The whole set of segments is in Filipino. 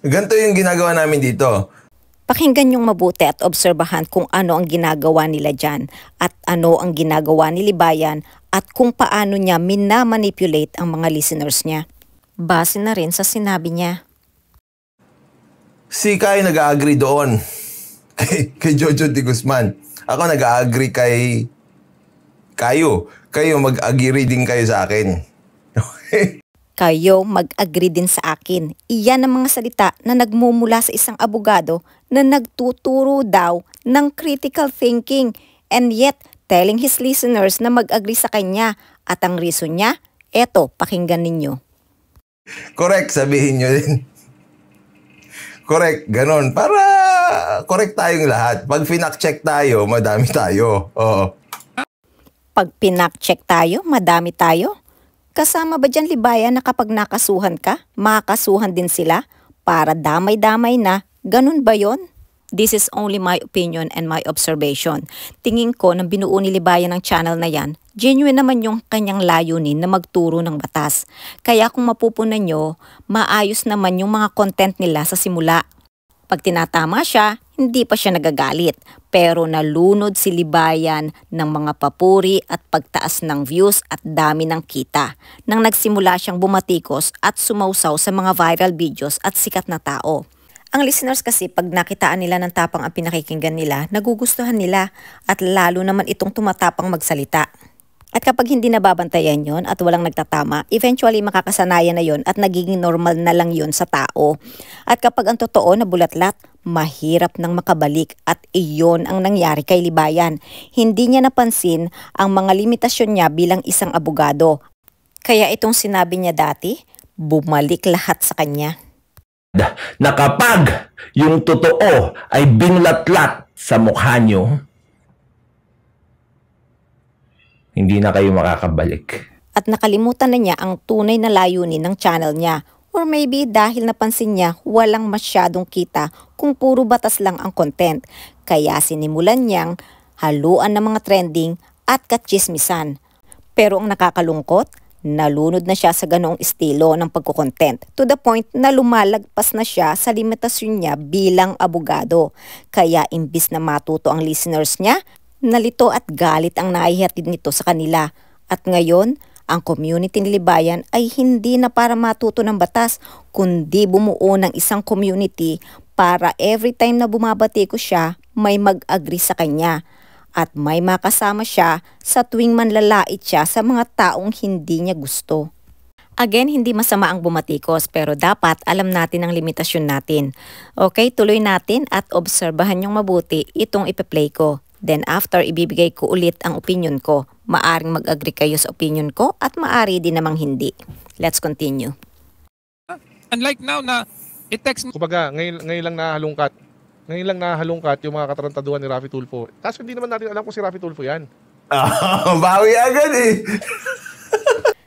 Ganito yung ginagawa namin dito. Pakinggan yung mabuti at obserbahan kung ano ang ginagawa nila dyan at ano ang ginagawa ni Libayan at kung paano niya minamanipulate ang mga listeners niya. Base na rin sa sinabi niya. Si Kai nag-agree doon kay Jojo de Guzman. Ako nag-agree kay Kayo. Kayo mag-agree din kayo sa akin. Okay? Kayo mag-agree din sa akin. Iyan ang mga salita na nagmumula sa isang abogado na nagtuturo daw ng critical thinking and yet telling his listeners na mag-agree sa kanya. At ang reason niya, eto, pakinggan ninyo. Correct, sabihin nyo din. Correct, ganon. Para correct tayong lahat. Pag pinak-check tayo, madami tayo. Oo. Pag pinak-check tayo, madami tayo? Kasama ba dyan, Libayan, na kapag nakasuhan ka, makakasuhan din sila para damay-damay na? Ganun ba yon? This is only my opinion and my observation. Tingin ko nang binuo ni Libayan ng channel na yan, genuine naman yung kanyang layunin na magturo ng batas. Kaya kung mapupunan nyo, maayos naman yung mga content nila sa simula. Pag tinatama siya, hindi pa siya nagagalit. Pero nalunod si Libayan ng mga papuri at pagtaas ng views at dami ng kita. Nang nagsimula siyang bumatikos at sumausaw sa mga viral videos at sikat na tao. Ang listeners kasi pag nakitaan nila ng tapang ang pinakikinggan nila, nagugustuhan nila at lalo naman itong tumatapang magsalita. At kapag hindi nababantayan yon at walang nagtatama, eventually makakasanayan na yon at nagiging normal na lang yon sa tao. At kapag ang totoo na bulatlat, mahirap nang makabalik at iyon ang nangyari kay Libayan. Hindi niya napansin ang mga limitasyon niya bilang isang abogado. Kaya itong sinabi niya dati, bumalik lahat sa kanya. Na kapag yung totoo ay binlatlat sa mukha nyo, hindi na kayo makakabalik. At nakalimutan na niya ang tunay na layunin ng channel niya. Or maybe dahil napansin niya walang masyadong kita kung puro batas lang ang content. Kaya sinimulan niyang haluan ng mga trending at katsismisan. Pero ang nakakalungkot, nalunod na siya sa ganoong estilo ng pagkukontent. To the point na lumalagpas na siya sa limitasyon niya bilang abogado. Kaya imbis na matuto ang listeners niya, nalito at galit ang naihatid nito sa kanila. At ngayon, ang community ni Libayan ay hindi na para matuto ng batas, kundi bumuo ng isang community para every time na bumabati ko siya, may mag-agree sa kanya. At may makasama siya sa tuwing manlalait siya sa mga taong hindi niya gusto. Again, hindi masama ang bumatikos pero dapat alam natin ang limitasyon natin. Okay, tuloy natin at obserbahan yung mabuti itong ipe-play ko. Then after, ibibigay ko ulit ang opinion ko. Maaring mag-agree kayo sa opinion ko at maari din namang hindi. Let's continue. Unlike now na i-text mo. Kumbaga, ngayon lang nahalungkat. Ngayon lang nahalungkat yung mga katarantaduhan ni Raffy Tulfo. Kaso hindi naman natin alam kung si Raffy Tulfo yan. Bawi agad eh.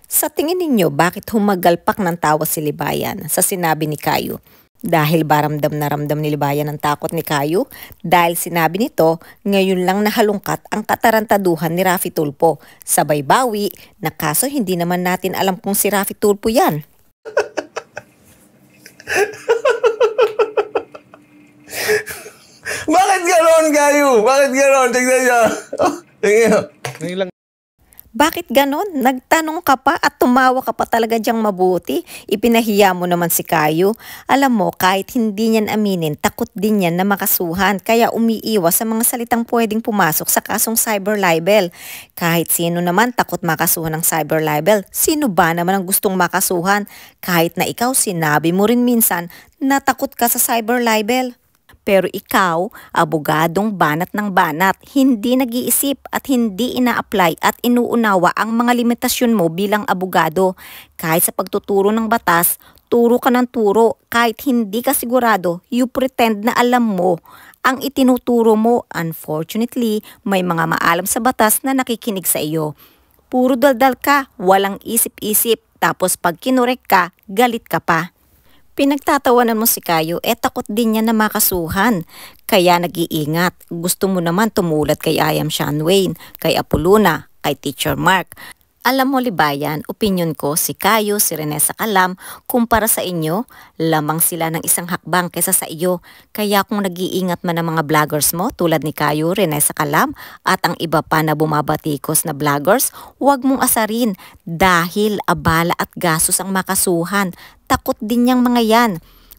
Sa tingin ninyo, bakit humagalpak ng tawa si Libayan sa sinabi ni Kayo? Dahil ba ramdam na ramdam ni Libayan ang takot ni Kayo? Dahil sinabi nito, ngayon lang nahalungkat ang katarantaduhan ni Raffy Tulfo. Sabay bawi, na kaso hindi naman natin alam kung si Raffy Tulfo yan. Bakit gano'n, Kayo? Bakit gano'n? Tignan niyo. Ngayon lang. Bakit ganon? Nagtanong ka pa at tumawa ka pa talaga diyang mabuti. Ipinahiya mo naman si Kayo. Alam mo, kahit hindi niyan aminin, takot din yan na makasuhan. Kaya umiiwas sa mga salitang pwedeng pumasok sa kasong cyber libel. Kahit sino naman takot makasuhan ng cyber libel. Sino ba naman ang gustong makasuhan? Kahit na ikaw sinabi mo rin minsan na takot ka sa cyber libel. Pero ikaw, abogadong banat ng banat, hindi nag-iisip at hindi ina-apply at inuunawa ang mga limitasyon mo bilang abogado. Kahit sa pagtuturo ng batas, turo ka ng turo. Kahit hindi ka sigurado, you pretend na alam mo ang itinuturo mo. Unfortunately, may mga maalam sa batas na nakikinig sa iyo. Puro daldal ka, walang isip-isip, tapos pag kinorek ka, galit ka pa. Pinagtatawanan mo si Kayo, takot din niya na makasuhan. Kaya nag-iingat. Gusto mo naman tumulad kay I Am Sean Wayne, kay Apoluna, kay Teacher Mark. Alam mo Libayan, opinyon ko si Kayo, si Renessa Kalam, kumpara sa inyo, lamang sila ng isang hakbang kesa sa iyo. Kaya kung nag-iingat man ang mga vloggers mo tulad ni Kayo, Renessa Kalam at ang iba pa na bumabatikos na vloggers, huwag mong asarin dahil abala at gastos ang makasuhan. Takot din yang mga yan.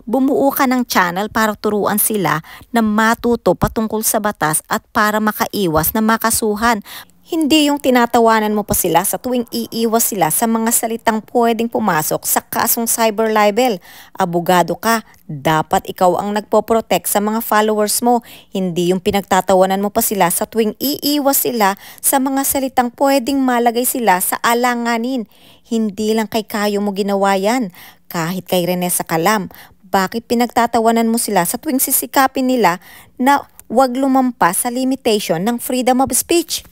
Bumuo ka ng channel para turuan sila na matuto patungkol sa batas at para makaiwas na makasuhan. Hindi yung tinatawanan mo pa sila sa tuwing iiwas sila sa mga salitang pwedeng pumasok sa kasong cyber libel. Abogado ka, dapat ikaw ang nagpo-protect sa mga followers mo. Hindi yung pinagtatawanan mo pa sila sa tuwing iiwas sila sa mga salitang pwedeng malagay sila sa alanganin. Hindi lang kay Kayo mo ginawa yan, kahit kay Renessa Kalam. Bakit pinagtatawanan mo sila sa tuwing sisikapin nila na wag lumampas sa limitation ng freedom of speech?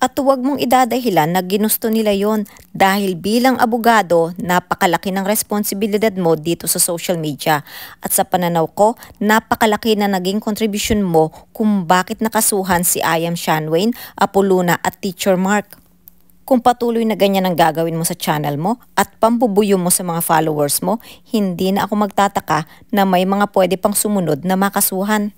At huwag mong idadahilan na ginusto nila yon dahil bilang abogado, napakalaki ng responsibilidad mo dito sa social media. At sa pananaw ko, napakalaki na naging contribution mo kung bakit nakasuhan si Iam Shanwain, Apoluna at Teacher Mark. Kung patuloy na ganyan ang gagawin mo sa channel mo at pambubuyo mo sa mga followers mo, hindi na ako magtataka na may mga pwede pang sumunod na makasuhan.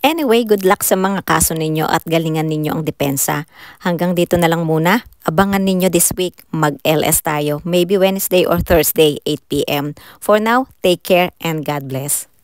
Anyway, good luck sa mga kaso ninyo at galingan ninyo ang depensa. Hanggang dito na lang muna. Abangan ninyo this week. Mag-LS tayo. Maybe Wednesday or Thursday, 8 p.m. For now, take care and God bless.